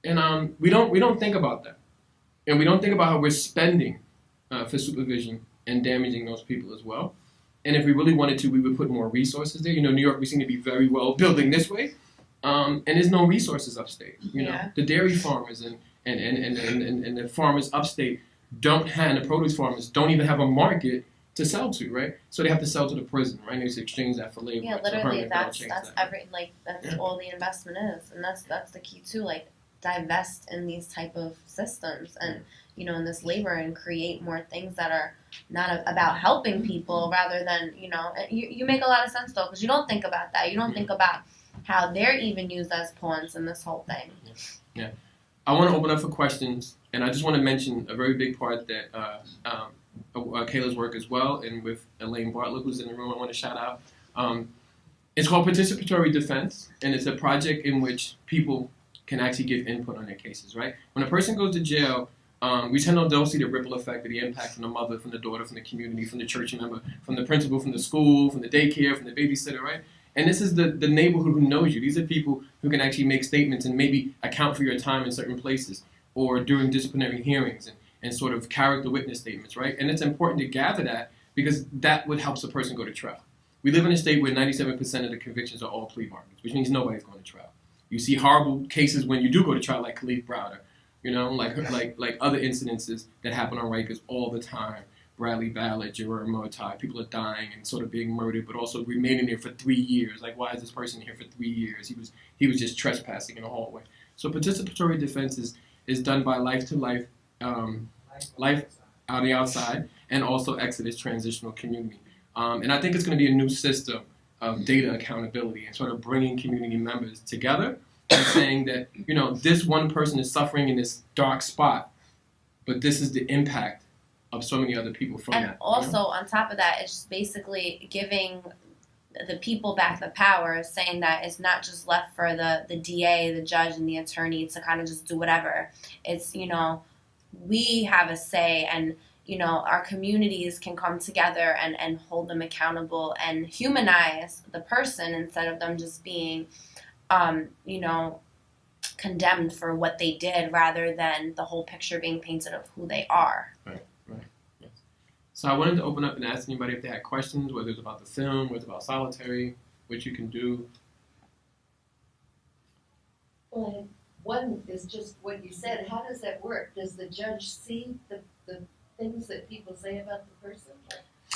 And we don't think about that. And we don't think about how we're spending for supervision and damaging those people as well. And if we really wanted to, we would put more resources there. New York, we seem to be very well building this way. And there's no resources upstate. You know, the dairy farmers and the farmers upstate and the produce farmers don't even have a market to sell to, right? So they have to sell to the prison, right? They just exchange that for labor. Yeah, So literally, Herman Bell that's changed that. that's all the investment is, and that's the key too. Like, divest in these type of systems, and in this labor, and create more things that are not about helping people, rather than you make a lot of sense though, because you don't think about that. You don't think about how they're even used as pawns in this whole thing. Yeah. I want to open up for questions, and I just want to mention a very big part that Kayla's work as well, and with Elaine Bartlett, who's in the room, I want to shout out. It's called Participatory Defense, and it's a project in which people can actually give input on their cases, right? When a person goes to jail, we tend to don't see the ripple effect of the impact from the mother, from the daughter, from the community, from the church member, from the principal, from the school, from the daycare, from the babysitter, right? And this is the neighborhood who knows you. These are people who can actually make statements and maybe account for your time in certain places or during disciplinary hearings and sort of character witness statements, right? And it's important to gather that because that would help a person go to trial. We live in a state where 97% of the convictions are all plea bargains, which means nobody's going to trial. You see horrible cases when you do go to trial, like Khalif Browder, like other incidences that happen on Rikers all the time. Bradley Ballard, Jerome Motai, people are dying and sort of being murdered, but also remaining there for 3 years. Like, why is this person here for 3 years? He was just trespassing in a hallway. So participatory defense is done by life to life on the outside, and also Exodus Transitional Community. And I think it's going to be a new system of data accountability and sort of bringing community members together and saying that, this one person is suffering in this dark spot, but this is the impact of so many other people from that. And also, on top of that, it's just basically giving the people back the power, saying that it's not just left for the DA, the judge, and the attorney to kind of just do whatever. It's, we have a say, and, our communities can come together and hold them accountable and humanize the person instead of them just being, condemned for what they did, rather than the whole picture being painted of who they are. Right. Yes. So I wanted to open up and ask anybody if they had questions, whether it's about the film, whether it's about solitary, what you can do. One is just what you said. How does that work? Does the judge see the things that people say about the person?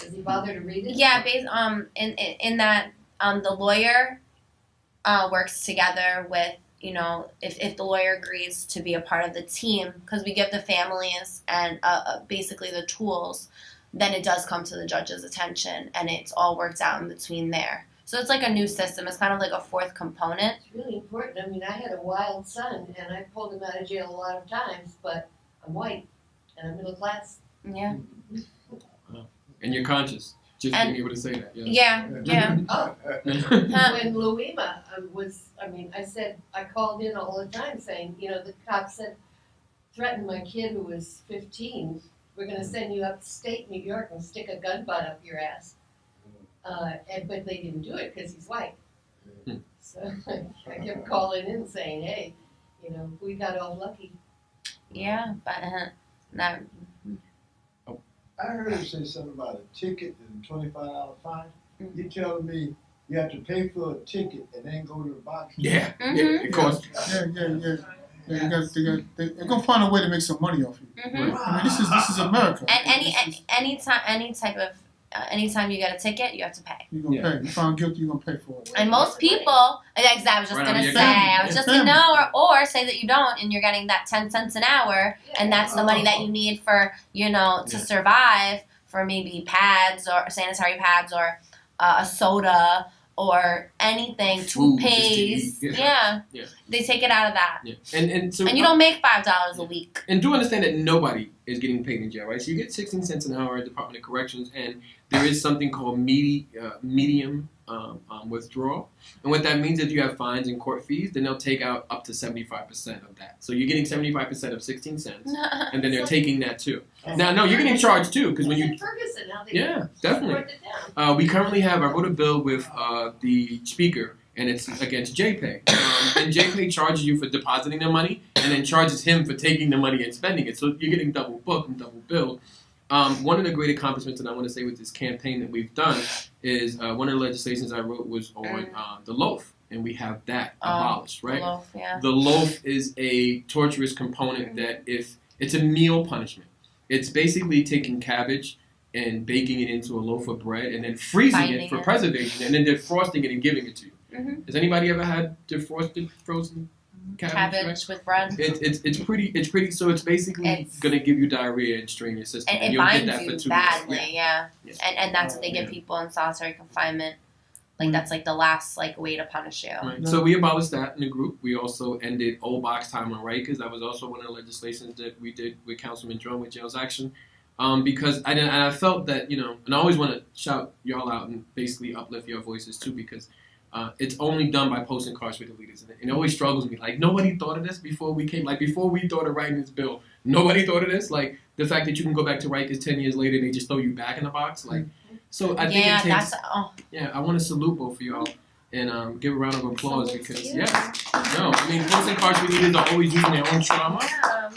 Does he bother to read it? Yeah, based in that the lawyer works together with, if the lawyer agrees to be a part of the team, because we give the families and basically the tools, then it does come to the judge's attention and it's all worked out in between there. So it's like a new system. It's kind of like a fourth component. It's really important. I mean, I had a wild son and I pulled him out of jail a lot of times, but I'm white and I'm middle class. Yeah. And you're conscious, just being able to say that. Yeah. Oh, when Louima I called in all the time saying, the cop said, threatened my kid who was 15, we're going to send you upstate New York and stick a gun butt up your ass. But they didn't do it because he's white. So I kept calling in saying, hey, we got all lucky. Yeah, but not. I heard him say something about a ticket and $25 fine. You telling me you have to pay for a ticket and then go to the box? Yeah, it costs. Yeah. They're gonna find a way to make some money off you. Mm-hmm. I mean, this is America. And anytime you get a ticket, you have to pay. You're gonna pay. You found guilty, you're gonna pay for it. And most people, exactly, I was just gonna say, I was just gonna know, or say that you don't, and you're getting that 10 cents an hour, and that's the money that you need for, to survive, for maybe pads or sanitary pads or a soda or anything, toothpaste. Yeah. They take it out of that. Yeah. And so you don't make $5 a week. And do understand that nobody is getting paid in jail, right? So you get 16 cents an hour at Department of Corrections, and there is something called medium withdrawal. And what that means is if you have fines and court fees, then they'll take out up to 75% of that. So you're getting 75% of 16 cents, and then they're taking that too. Now, no, you're getting charged too, because when you... Ferguson, now yeah, definitely. We currently have, I wrote a bill with the speaker, and it's against JPay. And JPay charges you for depositing the money, and then charges him for taking the money and spending it. So you're getting double booked and double billed. One of the great accomplishments that I want to say with this campaign that we've done is one of the legislations I wrote was on the loaf, and we have that abolished, right? The loaf, yeah. The loaf is a torturous component that if it's a meal punishment. It's basically taking cabbage and baking it into a loaf of bread and then freezing it for preservation and then defrosting it and giving it to you. Mm-hmm. Has anybody ever had defrosted frozen cabbage with bread? It's pretty. So it's basically gonna give you diarrhea and strain your system. And it you'll binds get that you for 2 badly, days. yeah. And that's what they give people in solitary confinement. Like that's like the last way to punish you. Right. So we abolished that in the group. We also ended old box time on Rikers. That was also one of the legislations that we did with Councilman Drum with Jails Action. Because I felt that, and I always want to shout y'all out and basically uplift your voices too, because it's only done by post-incarcerated leaders. And it always struggles me. Like, nobody thought of this before we came. Like, before we thought of writing this bill, nobody thought of this. Like, the fact that you can go back to Rikers 10 years later and they just throw you back in the box. Like, so I think it takes... I want to salute both of y'all and give a round of applause because, post-incarcerated leaders are always using their own trauma.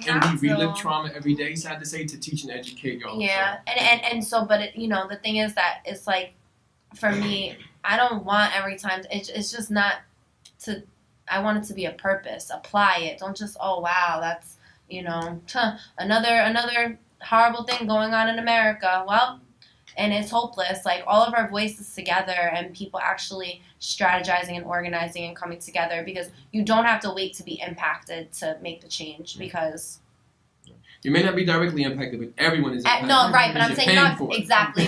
And we relive trauma every day, sad to say, to teach and educate y'all. Yeah, and so, but the thing is that it's like, for me, I don't want every time, it's just not to, I want it to be a purpose, apply it, don't just, oh wow, that's, another horrible thing going on in America, well, and it's hopeless, like all of our voices together and people actually strategizing and organizing and coming together, because you don't have to wait to be impacted to make the change, because you may not be directly impacted, but everyone is impacted. No, right, but I'm saying not exactly.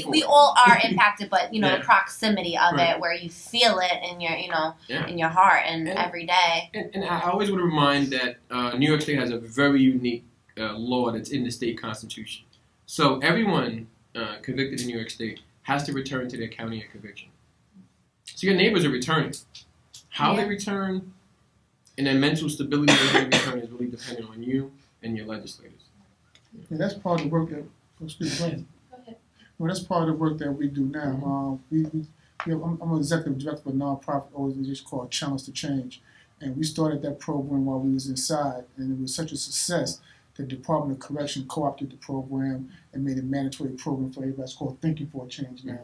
We all are impacted, but the proximity of it, where you feel it in your, in your heart and every day. And I always want to remind that New York State has a very unique law that's in the state constitution. So everyone convicted in New York State has to return to their county of conviction. So your neighbors are returning. How they return and their mental stability of their return is really dependent on you and your legislators. Yeah, that's part of the work that. Well, that's part of the work that we do now. I'm an executive director of a nonprofit organization called Challenge to Change, and we started that program while we was inside, and it was such a success. The Department of Correction co-opted the program and made a mandatory program for everybody. It's called Thinking for a Change now.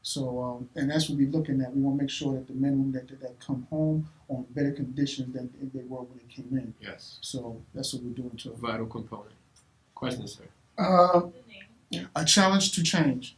So, and that's what we're looking at. We want to make sure that the men and women that come home on better conditions than they were when they came in. Yes. So that's what we're doing to them. Vital component. Question, sir. A challenge to change.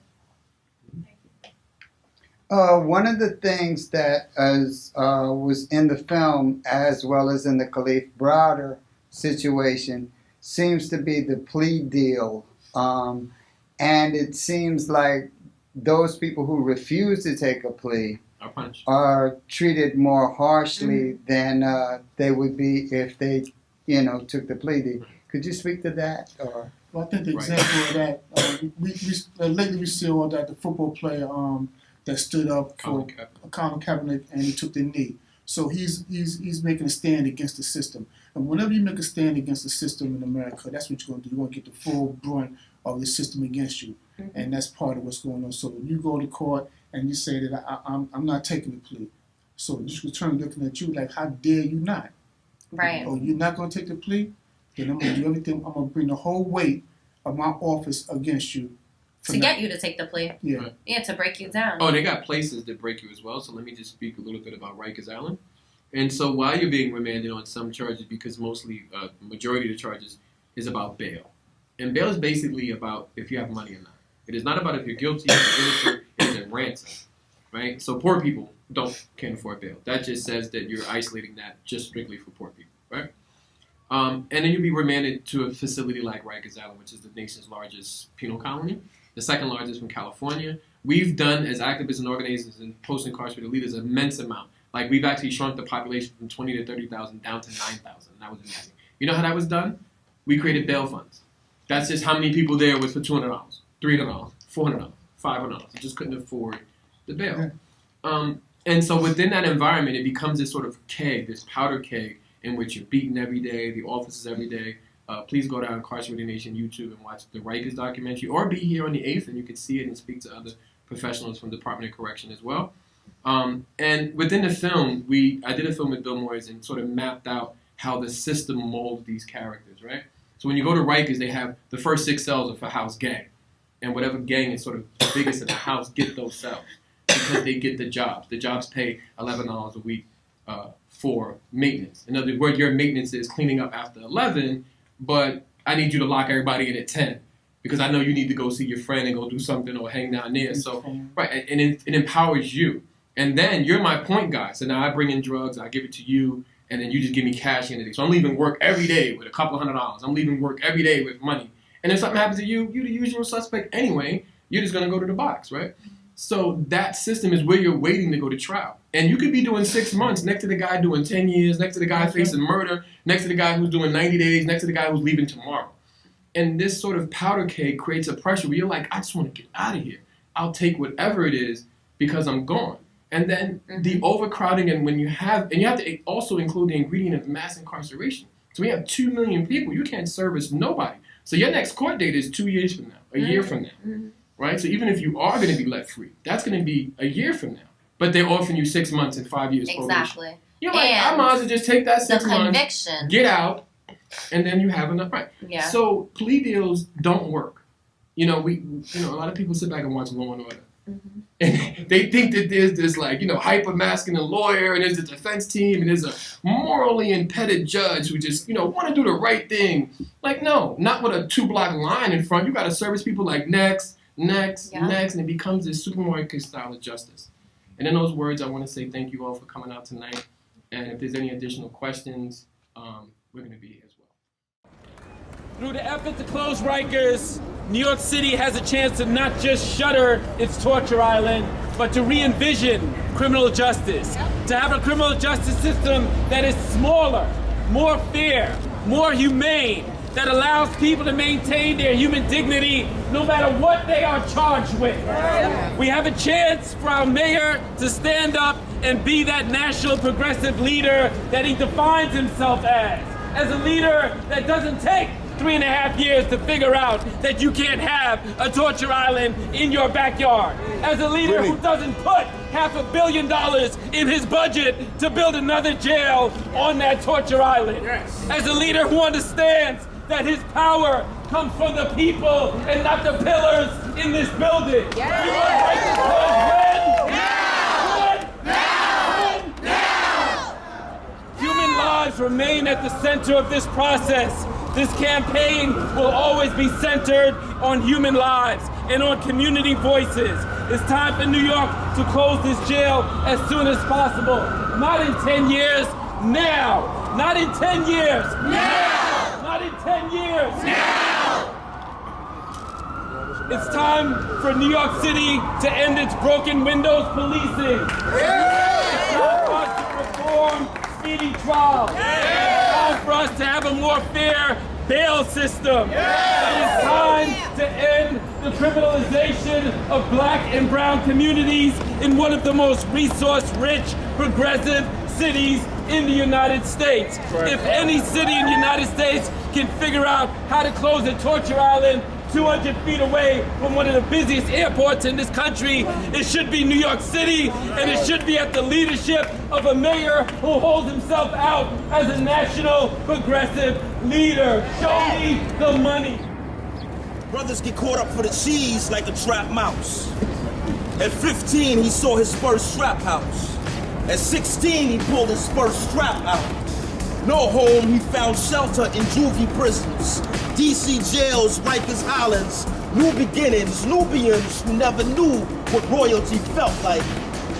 One of the things that was in the film, as well as in the Khalif Browder situation, seems to be the plea deal. And it seems like those people who refuse to take a plea are treated more harshly than they would be if they, took the plea deal. Could you speak to that? Or? Well, I think the example of that, lately we saw that the football player that stood up for Colin Kaepernick and he took the knee. So he's making a stand against the system. And whenever you make a stand against the system in America, that's what you're going to do. You're going to get the full brunt of the system against you. Mm-hmm. And that's part of what's going on. So when you go to court and you say that I'm not taking the plea, so you should turn looking at you like, how dare you not? Right. Oh, you're not going to take the plea? Then I'm going to do everything. I'm going to bring the whole weight of my office against you. To get you to take the plea. Yeah. Yeah, to break you down. Oh, they got places that break you as well. So let me just speak a little bit about Rikers Island. And so while you're being remanded on some charges, because mostly, majority of the charges is about bail. And bail is basically about if you have money or not. It is not about if you're guilty or innocent. It is a ransom, right? So poor people can't afford bail. That just says that you're isolating that just strictly for poor people, right? And then you'll be remanded to a facility like Rikers Island, which is the nation's largest penal colony, the second largest from California. We've done, as activists and organizers and post-incarcerated leaders, an immense amount. Like, we've actually shrunk the population from 20 to 30,000 down to 9,000. That was amazing. You know how that was done? We created bail funds. That's just how many people there was for $200, $300, $400, $500. You just couldn't afford the bail. And so within that environment, it becomes this sort of keg, this powder keg, in which you're beaten every day, the offices every day. Please go to Incarcerated Nation YouTube and watch the Rikers documentary, or be here on the 8th and you can see it and speak to other professionals from the Department of Correction as well. And within the film, I did a film with Bill Moyers and sort of mapped out how the system molds these characters, right? So when you go to Rikers, they have the first 6 cells are for house gang. And whatever gang is sort of the biggest in the house get those cells because they get the jobs. The jobs pay $11 a week for maintenance. In other words, your maintenance is cleaning up after 11, but I need you to lock everybody in at 10 because I know you need to go see your friend and go do something or hang down there. So, right, and it empowers you. And then you're my point guy. So now I bring in drugs, I give it to you, and then you just give me cash at the end of the day. So I'm leaving work every day with a couple $100. I'm leaving work every day with money. And if something happens to you, you're the usual suspect anyway. You're just going to go to the box, right? So that system is where you're waiting to go to trial. And you could be doing 6 months next to the guy doing 10 years, next to the guy facing murder, next to the guy who's doing 90 days, next to the guy who's leaving tomorrow. And this sort of powder keg creates a pressure where you're like, I just want to get out of here. I'll take whatever it is because I'm gone. And then the overcrowding, and you have to also include the ingredient of mass incarceration. So we have 2 million people. You can't service nobody. So your next court date is 2 years from now, a year from now, right? So even if you are going to be let free, that's going to be a year from now. But they're offering you 6 months and 5 years probation. Exactly. You're like, I might as well just take that 6 months, conviction. Get out, and then you have enough, right? Yeah. So plea deals don't work. A lot of people sit back and watch Law and Order. And they think that there's this hyper-masculine lawyer and there's a defense team and there's a morally impeded judge who just, want to do the right thing. Like, no, not with a 2-block line in front. You got to service people like next, and it becomes this supermarket style of justice. And in those words, I want to say thank you all for coming out tonight. And if there's any additional questions, we're going to be here as well. Through the effort to close Rikers, New York City has a chance to not just shutter its torture island, but to re-envision criminal justice. To have a criminal justice system that is smaller, more fair, more humane, that allows people to maintain their human dignity no matter what they are charged with. We have a chance for our mayor to stand up and be that national progressive leader that he defines himself as a leader that doesn't take 3.5 years to figure out that you can't have a torture island in your backyard. As a leader who doesn't put $500 million in his budget to build another jail on that torture island. As a leader who understands that his power comes from the people and not the pillars in this building. We want Rikers closed when? Now! lives remain at the center of this process. This campaign will always be centered on human lives and on community voices. It's time for New York to close this jail as soon as possible. Not in 10 years, now. Not in 10 years, now. Not in 10 years, now. It's time for New York City to end its broken windows policing. It's time for us to reform speedy trial. It's time for us to have a more fair bail system. It is time to end the criminalization of black and brown communities in one of the most resource-rich, progressive cities in the United States. If any city in the United States can figure out how to close a torture island 200 feet away from one of the busiest airports in this country, it should be New York City, and it should be at the leadership of a mayor who holds himself out as a national progressive leader. Show me the money. Brothers get caught up for the cheese like a trapped mouse. At 15, he saw his first trap house. At 16, he pulled his first strap out. No home, he found shelter in juvie prisons, DC jails, Rikers Islands, new beginnings, Nubians who never knew what royalty felt like.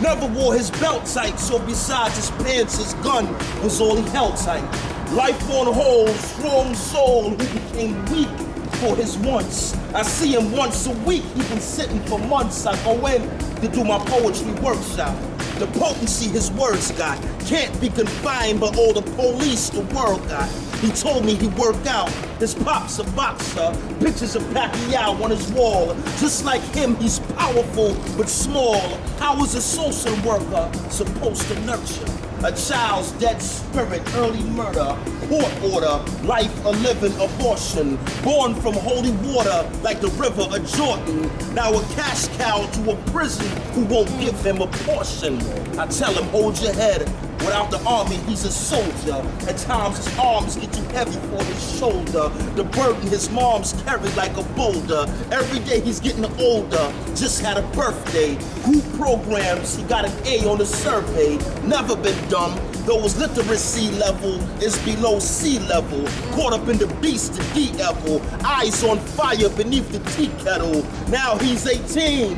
Never wore his belt tight, so besides his pants, his gun was all he held tight. Life on hold, strong soul who became weak for his wants. I see him once a week, he been sitting for months. I go in to do my poetry workshop. The potency his words got can't be confined by all the police the world got. He told me he worked out. His pop's a boxer. Pictures of Pacquiao on his wall. Just like him, he's powerful but small. How is a social worker supposed to nurture a child's dead spirit? Early murder, court order, life a living abortion. Born from holy water like the river of Jordan. Now a cash cow to a prison who won't give him a portion. I tell him, hold your head. Without the army, he's a soldier. At times his arms get too heavy for his shoulder. The burden his mom's carried like a boulder. Every day he's getting older. Just had a birthday. Who programs? He got an A on the survey. Never been dumb. Though his literacy level is below sea level. Caught up in the beast, the D-level. Eyes on fire beneath the tea kettle. Now he's 18.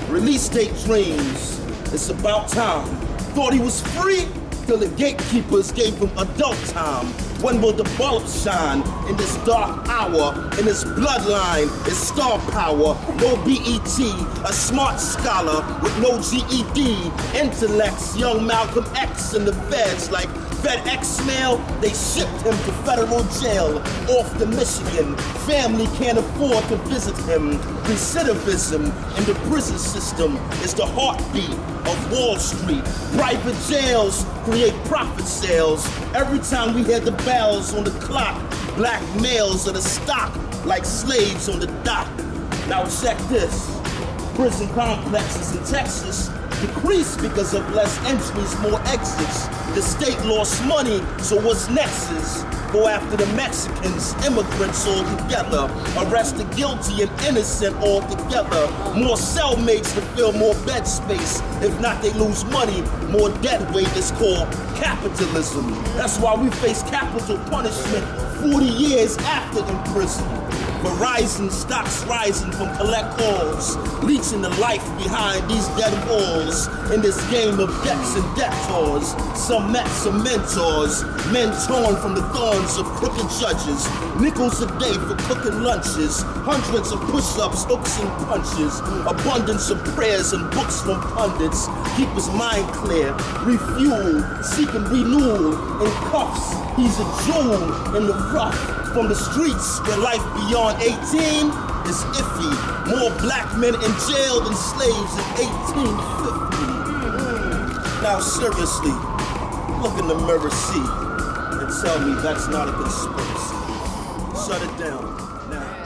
Release date dreams. It's about time. Thought he was free till the gatekeepers gave him adult time. When will the bulb shine in this dark hour? In his bloodline is star power. No BET, a smart scholar with no GED. Intellects, young Malcolm X in the feds like FedEx mail. They shipped him to federal jail off to Michigan. Family can't afford to visit him. Recidivism in the prison system is the heartbeat of Wall Street. Private jails create profit sales. Every time we hear the bells on the clock, black males are the stock like slaves on the dock. Now check this. Prison complexes in Texas decreased because of less entries, more exits. The state lost money, so what's next is go after the Mexicans, immigrants all together. Arrest the guilty and innocent all together. More cellmates to fill more bed space. If not, they lose money. More dead weight is called capitalism. That's why we face capital punishment 40 years after imprisonment. Verizon stocks rising from collect calls, leeching the life behind these dead walls. In this game of debts and debtors, some met some mentors, men torn from the thorns of crooked judges. Nickels a day for cooking lunches, hundreds of push-ups, hooks and punches, abundance of prayers and books from pundits. Keep his mind clear, refuel, seeking renewal. In cuffs, he's a jewel in the rough. From the streets where life beyond 18 is iffy. More black men in jail than slaves in 1850. Now seriously, look in the mirror, see, and tell me that's not a conspiracy. Shut it down now.